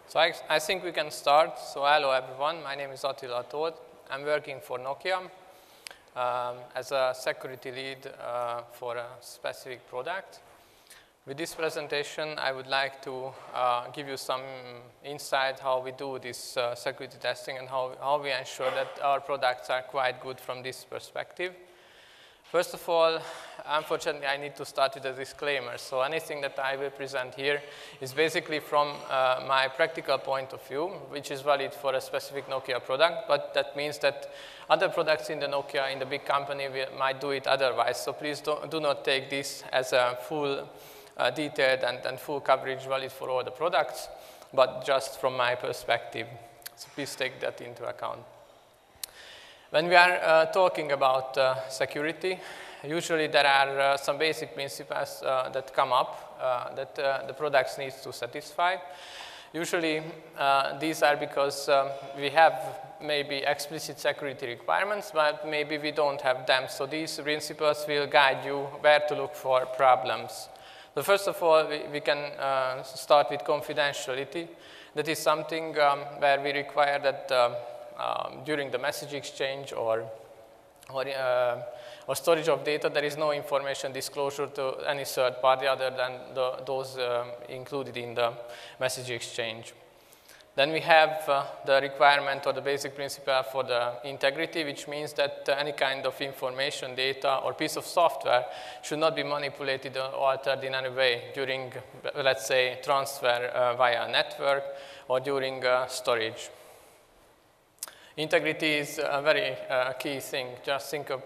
So I think we can start. So hello everyone, my name is Attila Tóth. I'm working for Nokia as a security lead for a specific product. With this presentation, I would like to give you some insight how we do this security testing and how we ensure that our products are quite good from this perspective. First of all, unfortunately, I need to start with a disclaimer. So anything that I will present here is basically from my practical point of view, which is valid for a specific Nokia product, but that means that other products in the Nokia, in the big company, might do it otherwise. So please do not take this as a full detailed and full coverage valid for all the products, but just from my perspective. So please take that into account. When we are talking about security, usually there are some basic principles that come up that the products need to satisfy. Usually these are because we have maybe explicit security requirements, but maybe we don't have them. So these principles will guide you where to look for problems. So first of all, we can start with confidentiality. That is something where we require that during the message exchange or storage of data, there is no information disclosure to any third party other than those included in the message exchange. Then we have the requirement or the basic principle for the integrity, which means that any kind of information, data, or piece of software should not be manipulated or altered in any way during, let's say, transfer via network or during storage. Integrity is a very key thing. Just think of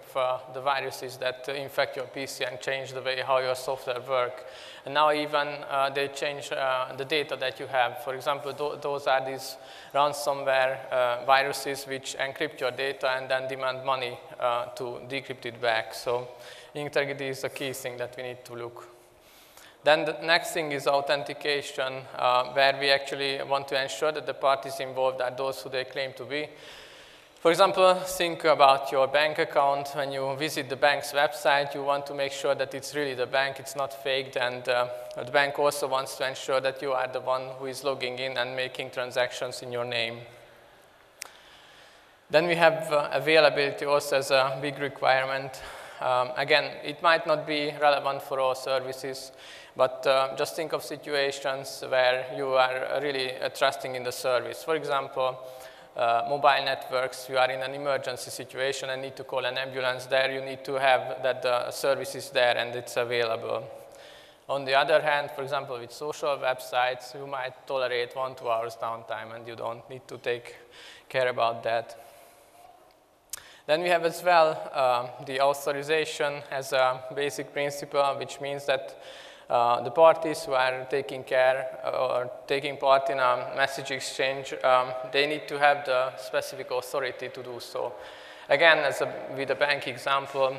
the viruses that infect your PC and change the way how your software works. And now even they change the data that you have. For example, those are these ransomware viruses which encrypt your data and then demand money to decrypt it back. So integrity is a key thing that we need to look. Then the next thing is authentication, where we actually want to ensure that the parties involved are those who they claim to be. For example, think about your bank account. When you visit the bank's website, you want to make sure that it's really the bank, it's not faked, and the bank also wants to ensure that you are the one who is logging in and making transactions in your name. Then we have availability also as a big requirement. Again, it might not be relevant for all services, but just think of situations where you are really trusting in the service. For example, mobile networks, you are in an emergency situation and need to call an ambulance. There you need to have that the service is there and it's available. On the other hand, for example, with social websites, you might tolerate 1 to 2 hours downtime and you don't need to take care about that. Then we have as well the authorization as a basic principle, which means that the parties who are taking care or taking part in a message exchange, they need to have the specific authority to do so. Again, with a bank example,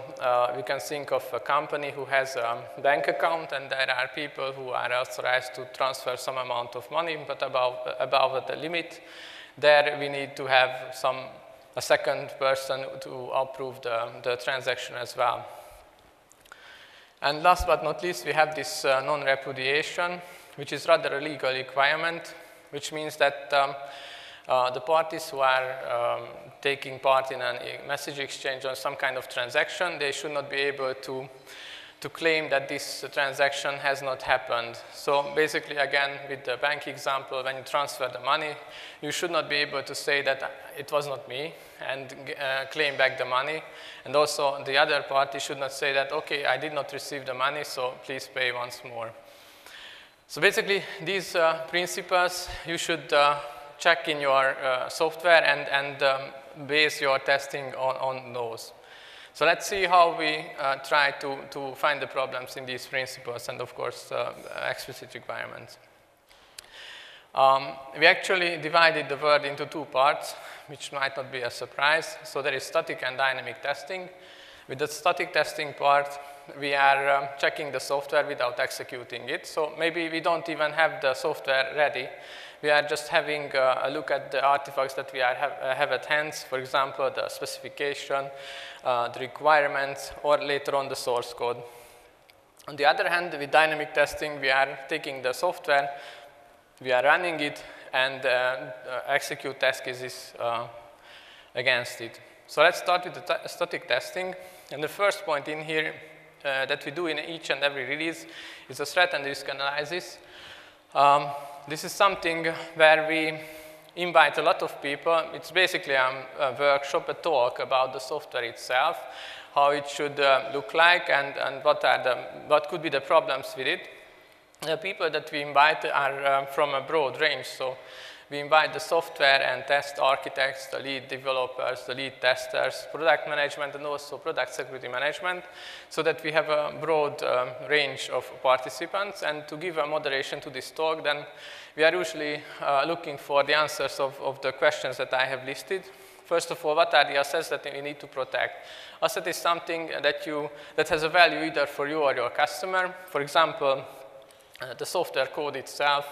we can think of a company who has a bank account and there are people who are authorized to transfer some amount of money, but above the limit, there we need to have a second person to approve the transaction as well. And last but not least, we have this non-repudiation, which is rather a legal requirement, which means that the parties who are taking part in a message exchange or some kind of transaction, they should not be able to claim that this transaction has not happened. So basically, again, with the bank example, when you transfer the money, you should not be able to say that it was not me and claim back the money. And also, the other party should not say that, okay, I did not receive the money, so please pay once more. So basically, these principles, you should check in your software and base your testing on those. So let's see how we try to find the problems in these principles and, of course, explicit requirements. We actually divided the word into 2 parts, which might not be a surprise. So there is static and dynamic testing. With the static testing part, we are checking the software without executing it. So maybe we don't even have the software ready. We are just having a look at the artifacts that we have at hand, for example, the specification, the requirements, or later on the source code. On the other hand, with dynamic testing, we are taking the software, we are running it, and execute test cases against it. So let's start with the static testing. And the first point in here that we do in each and every release is a threat and risk analysis. This is something where we invite a lot of people. It's basically a workshop, a talk about the software itself, how it should look like, and what could be the problems with it. The people that we invite are from a broad range. So we invite the software and test architects, the lead developers, the lead testers, product management, and also product security management, so that we have a broad range of participants. And to give a moderation to this talk, then we are usually looking for the answers of the questions that I have listed. First of all, what are the assets that we need to protect? Asset is something that has a value either for you or your customer. For example, the software code itself,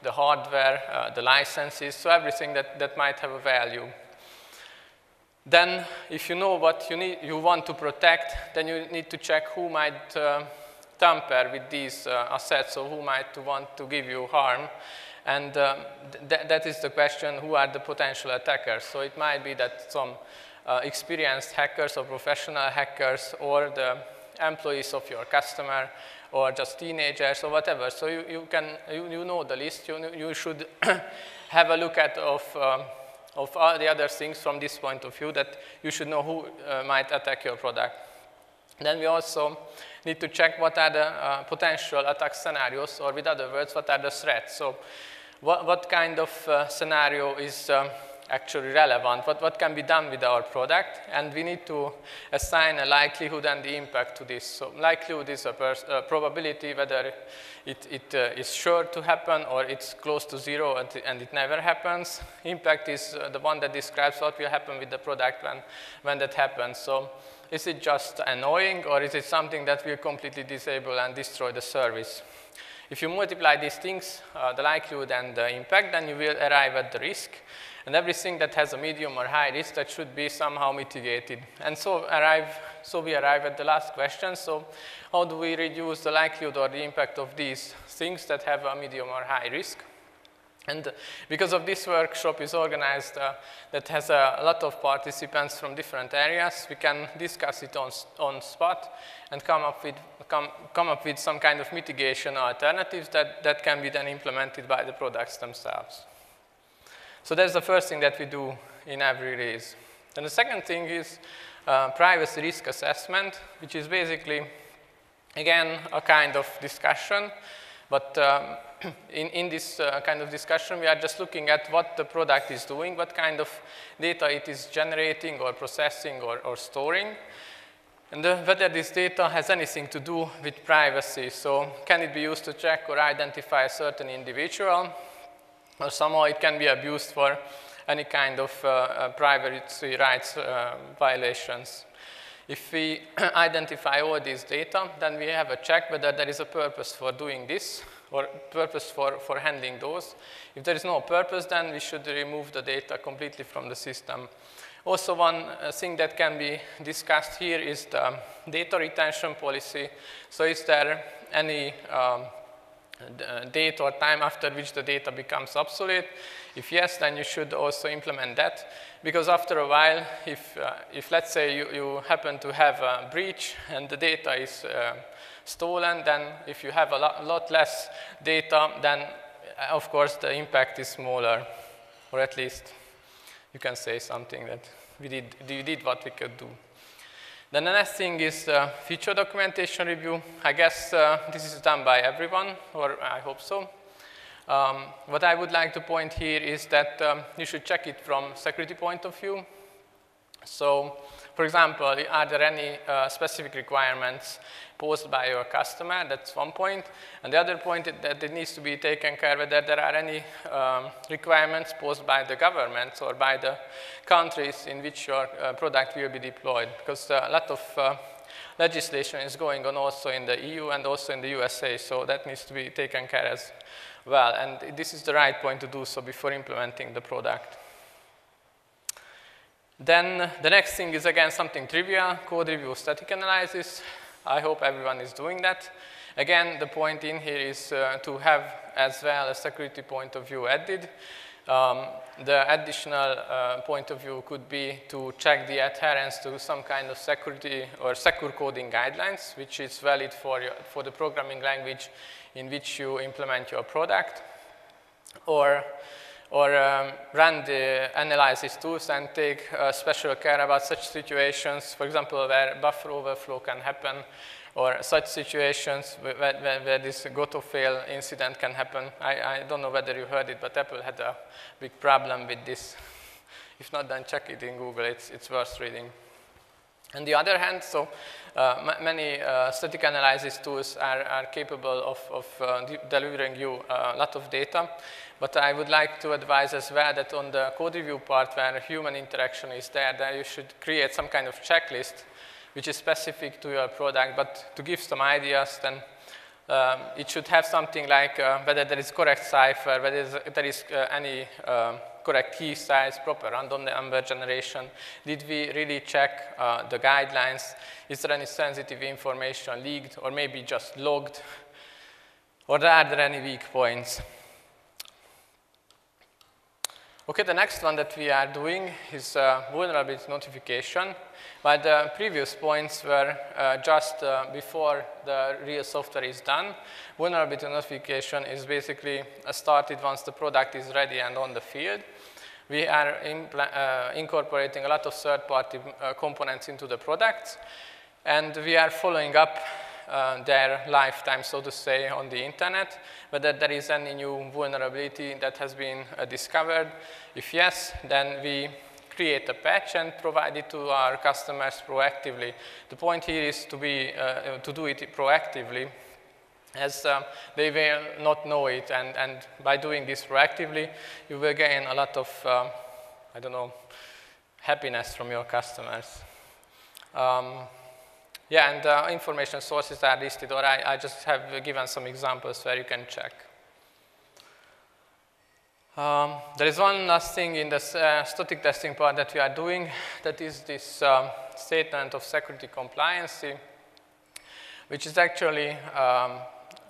the hardware, the licenses, so everything that might have a value. Then, if you know what you want to protect, then you need to check who might tamper with these assets, or who might want to give you harm. And that is the question, who are the potential attackers? So it might be that some experienced hackers or professional hackers, or the employees of your customer, or just teenagers, or whatever. So you know the list. You should have a look at of all the other things from this point of view, that you should know who might attack your product. Then we also need to check what are the potential attack scenarios, or with other words, what are the threats. So what kind of scenario is actually relevant, what can be done with our product, and we need to assign a likelihood and the impact to this. So likelihood is a probability whether it is sure to happen, or it's close to zero and it never happens. Impact is the one that describes what will happen with the product when that happens. So is it just annoying, or is it something that will completely disable and destroy the service? If you multiply these things, the likelihood and the impact, then you will arrive at the risk. And everything that has a medium or high risk, that should be somehow mitigated. And so we arrive at the last question. So how do we reduce the likelihood or the impact of these things that have a medium or high risk? And because of this workshop is organized that has a lot of participants from different areas, we can discuss it on spot and come up with some kind of mitigation alternatives that can be then implemented by the products themselves. So that's the first thing that we do in every release. Then the second thing is privacy risk assessment, which is basically, again, a kind of discussion. But in this kind of discussion, we are just looking at what the product is doing, what kind of data it is generating or processing or storing, and whether this data has anything to do with privacy. So can it be used to track or identify a certain individual, or somehow it can be abused for any kind of privacy rights violations. If we identify all these data, then we have a check whether there is a purpose for doing this, or purpose for handling those. If there is no purpose, then we should remove the data completely from the system. Also, one thing that can be discussed here is the data retention policy. So is there any date or time after which the data becomes obsolete? If yes, then you should also implement that, because after a while, if let's say you happen to have a breach and the data is stolen, then if you have a lot less data, then of course the impact is smaller, or at least you can say something that we did what we could do. Then the next thing is feature documentation review. I guess this is done by everyone, or I hope so. What I would like to point here is that you should check it from security point of view. So, for example, are there any specific requirements posed by your customer? That's one point. And the other point is that it needs to be taken care of whether there are any requirements posed by the governments or by the countries in which your product will be deployed. Because a lot of legislation is going on also in the EU and also in the USA, so that needs to be taken care of as well. And this is the right point to do so before implementing the product. Then the next thing is again something trivial, code review, static analysis. I hope everyone is doing that. Again, the point in here is to have as well a security point of view added. The additional point of view could be to check the adherence to some kind of security or secure coding guidelines, which is valid for the programming language in which you implement your product, or run the analysis tools and take special care about such situations, for example, where buffer overflow can happen, or such situations where this go to fail incident can happen. I don't know whether you heard it, but Apple had a big problem with this. If not, then check it in Google. It's worth reading. On the other hand, so many static analysis tools are capable of delivering you a lot of data. But I would like to advise as well that on the code review part where human interaction is there, that you should create some kind of checklist which is specific to your product. But to give some ideas, then it should have something like whether there is correct cipher, whether there is any correct key size, proper random number generation. Did we really check the guidelines? Is there any sensitive information leaked or maybe just logged? Or are there any weak points? Okay, the next one that we are doing is vulnerability notification. But the previous points were just before the real software is done. Vulnerability notification is basically started once the product is ready and on the field. We are incorporating a lot of third-party components into the products, and we are following up their lifetime, so to say, on the internet, whether there is any new vulnerability that has been discovered. If yes, then we create a patch and provide it to our customers proactively. The point here is to do it proactively, as they will not know it, and by doing this proactively, you will gain a lot of, I don't know, happiness from your customers. Yeah, and information sources are listed, or I just have given some examples where you can check. There is one last thing in the static testing part that we are doing, that is this statement of security compliancy, which is actually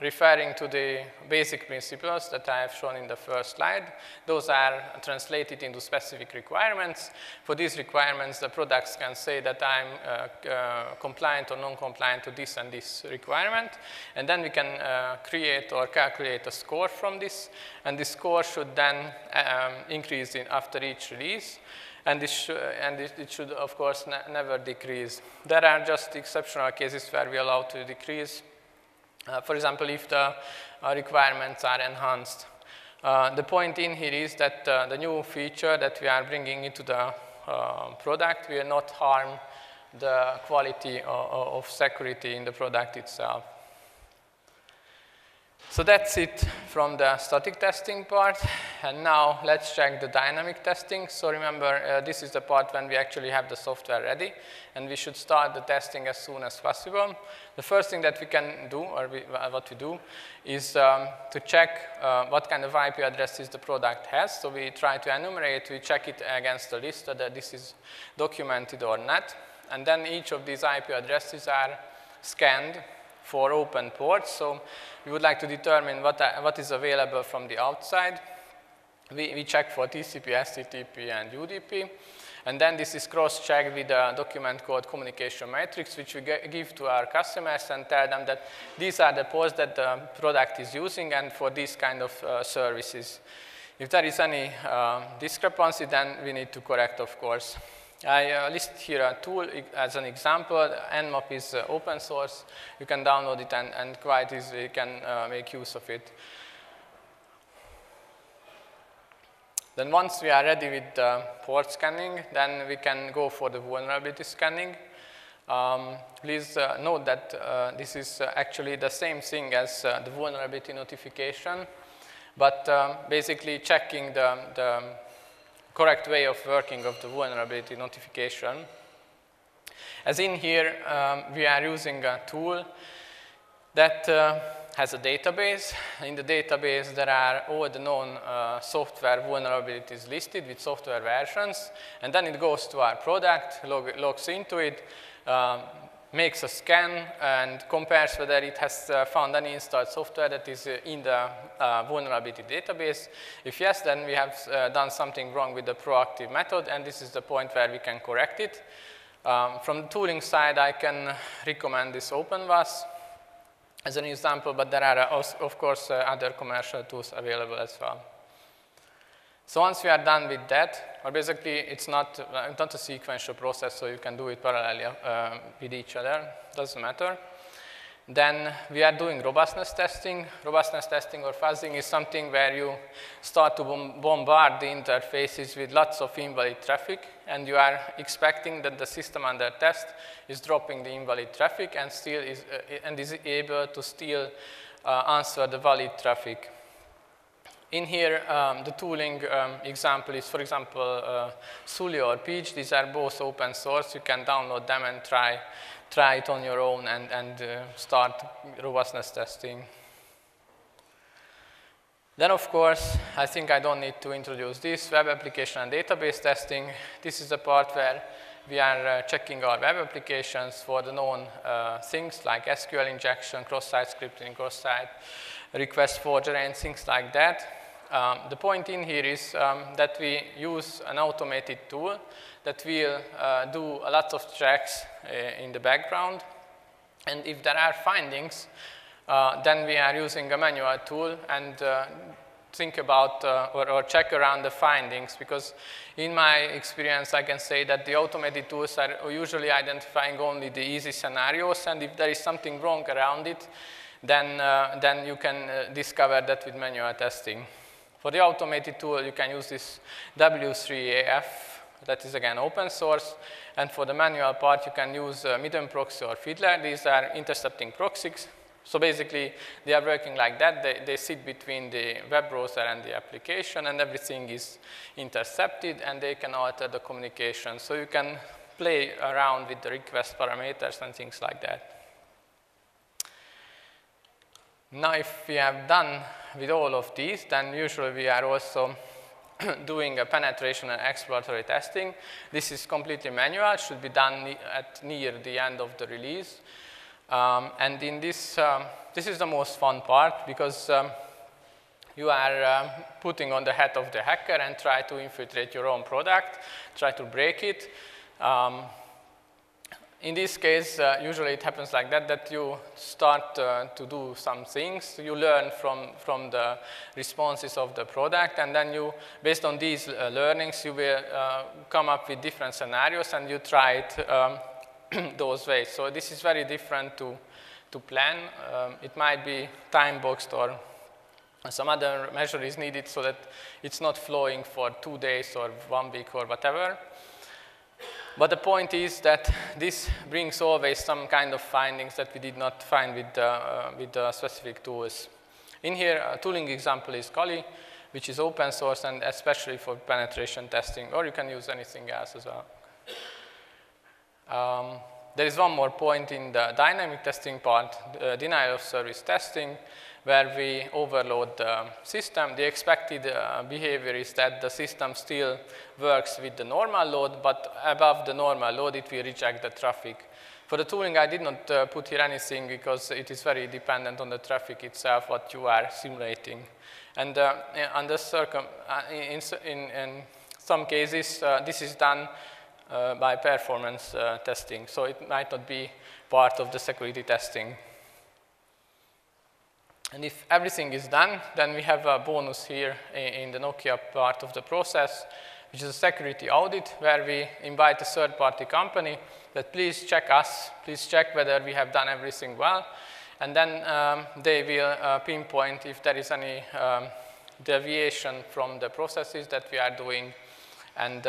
referring to the basic principles that I have shown in the first slide. Those are translated into specific requirements. For these requirements, the products can say that I'm compliant or non-compliant to this and this requirement. And then we can create or calculate a score from this. And this score should then increase after each release. And it should, of course, never decrease. There are just exceptional cases where we allow to decrease. For example, if the requirements are enhanced. The point in here is that the new feature that we are bringing into the product will not harm the quality of security in the product itself. So that's it from the static testing part. And now let's check the dynamic testing. So remember, this is the part when we actually have the software ready, and we should start the testing as soon as possible. The first thing that we can do, or what we do, is to check what kind of IP addresses the product has. So we try to enumerate, we check it against the list whether this is documented or not. And then each of these IP addresses are scanned for open ports. So we would like to determine what is available from the outside. We check for TCP, STTP, and UDP. And then this is cross-checked with a document called communication matrix, which we give to our customers and tell them that these are the ports that the product is using and for these kind of services. If there is any discrepancy, then we need to correct, of course. I list here a tool as an example. Nmap is open source. You can download it and quite easily can make use of it. Then once we are ready with the port scanning, then we can go for the vulnerability scanning. Please note that this is actually the same thing as the vulnerability notification, but basically checking the correct way of working of the vulnerability notification. As in here, we are using a tool that has a database. In the database, there are all the known software vulnerabilities listed with software versions, and then it goes to our product, logs into it, makes a scan and compares whether it has found any installed software that is in the vulnerability database. If yes, then we have done something wrong with the proactive method, and this is the point where we can correct it. From the tooling side, I can recommend this OpenVAS as an example, but there are, of course, other commercial tools available as well. So once we are done with that, or basically it's not a sequential process, so you can do it parallelly with each other, doesn't matter. Then we are doing robustness testing. Robustness testing or fuzzing is something where you start to bombard the interfaces with lots of invalid traffic, and you are expecting that the system under test is dropping the invalid traffic and is able to still answer the valid traffic. In here, the tooling example is, for example, Sully or Peach. These are both open source. You can download them and try it on your own and start robustness testing. Then, of course, I think I don't need to introduce this, web application and database testing. This is the part where we are checking our web applications for the known things like SQL injection, cross-site scripting, cross-site request forgery, and things like that. The point in here is that we use an automated tool that will do a lot of checks in the background. And if there are findings, then we are using a manual tool and think about or check around the findings, because in my experience I can say that the automated tools are usually identifying only the easy scenarios, and if there is something wrong around it, then you can discover that with manual testing. For the automated tool, you can use this W3AF, that is again open source, and for the manual part, you can use Midden proxy or Fiddler. These are intercepting proxies. So basically, they are working like that. They sit between the web browser and the application, and everything is intercepted, and they can alter the communication. So you can play around with the request parameters and things like that. Now, if we have done with all of these, then usually we are also doing a penetration and exploratory testing. This is completely manual, should be done near the end of the release. And in this, this is the most fun part, because you are putting on the hat of the hacker and try to infiltrate your own product, try to break it. In this case, usually it happens like that, that you start to do some things. You learn from the responses of the product, and then you, based on these learnings, you will come up with different scenarios, and you try it those ways. So this is very different to plan. It might be time-boxed, or some other measure is needed so that it's not flowing for 2 days or 1 week or whatever. But the point is that this brings always some kind of findings that we did not find with the specific tools. In here, a tooling example is Kali, which is open source and especially for penetration testing, or you can use anything else as well. There is one more point in the dynamic testing part, denial of service testing, where we overload the system. The expected behavior is that the system still works with the normal load, but above the normal load, it will reject the traffic. For the tooling, I did not put here anything because it is very dependent on the traffic itself, what you are simulating. And in some cases, this is done by performance testing, so it might not be part of the security testing. And if everything is done, then we have a bonus here in the Nokia part of the process, which is a security audit, where we invite a third-party company that please check us, please check whether we have done everything well, and then they will pinpoint if there is any deviation from the processes that we are doing, and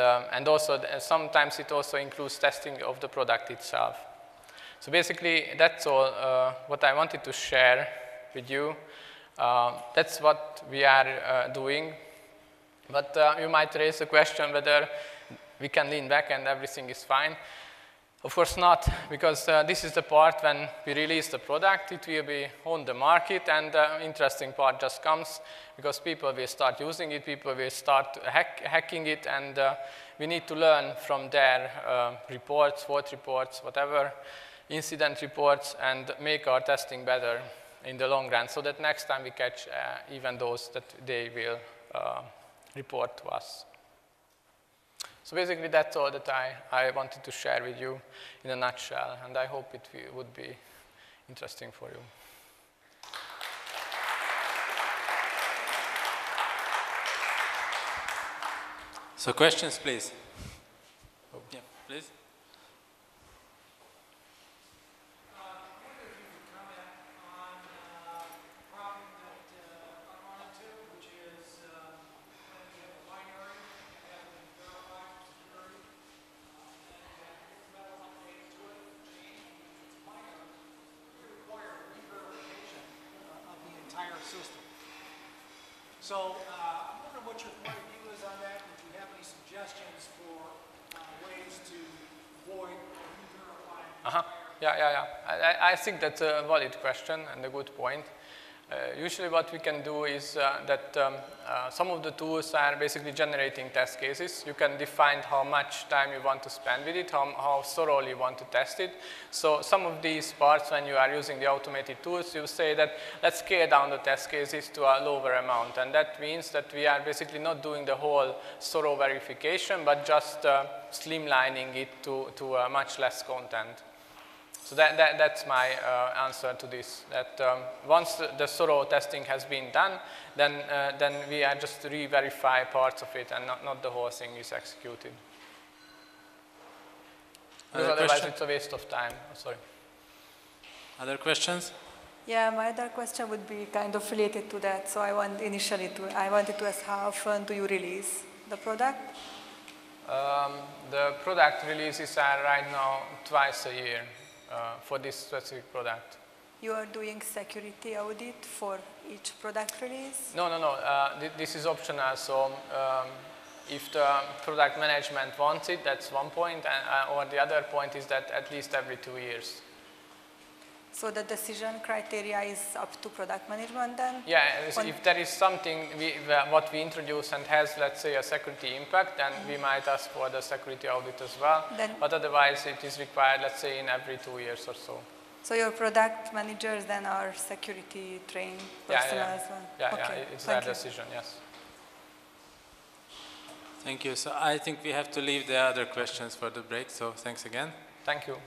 also sometimes it also includes testing of the product itself. So basically, that's all what I wanted to share with you. That's what we are doing. But you might raise the question whether we can lean back and everything is fine. Of course not, because this is the part when we release the product, it will be on the market, and the interesting part just comes because people will start using it, people will start hacking it, and we need to learn from their reports, fault reports, whatever, incident reports and make our testing better in the long run, so that next time we catch even those that they will report to us. So basically that's all that I wanted to share with you in a nutshell, and I hope it would be interesting for you. So questions, please. Oh, yeah, please. So I'm wondering what your point of view is on that. Would you have any suggestions for ways to avoid re-verifying? Yeah. I think that's a valid question and a good point. Usually what we can do is that some of the tools are basically generating test cases. You can define how much time you want to spend with it, how thoroughly you want to test it. So some of these parts, when you are using the automated tools, you say that let's scale down the test cases to a lower amount. And that means that we are basically not doing the whole thorough verification, but just streamlining it to much less content. So that's my answer to this, that once the thorough testing has been done, then we are just re-verify parts of it and not the whole thing is executed. Because otherwise it's a waste of time. Oh, sorry. Other questions? Yeah, my other question would be kind of related to that. So I wanted to ask, how often do you release the product? The product releases are right now twice a year. For this specific product. You are doing security audit for each product release? No. This is optional. So if the product management wants it, that's one point. Or the other point is that at least every 2 years. So the decision criteria is up to product management then? Yeah, if there is something what we introduce and has, let's say, a security impact, then we might ask for the security audit as well. But otherwise, it is required, let's say, in every 2 years or so. So your product managers then are security trained personnel as well? Yeah, it's their decision, yes. Thank you. So I think we have to leave the other questions for the break, so thanks again. Thank you.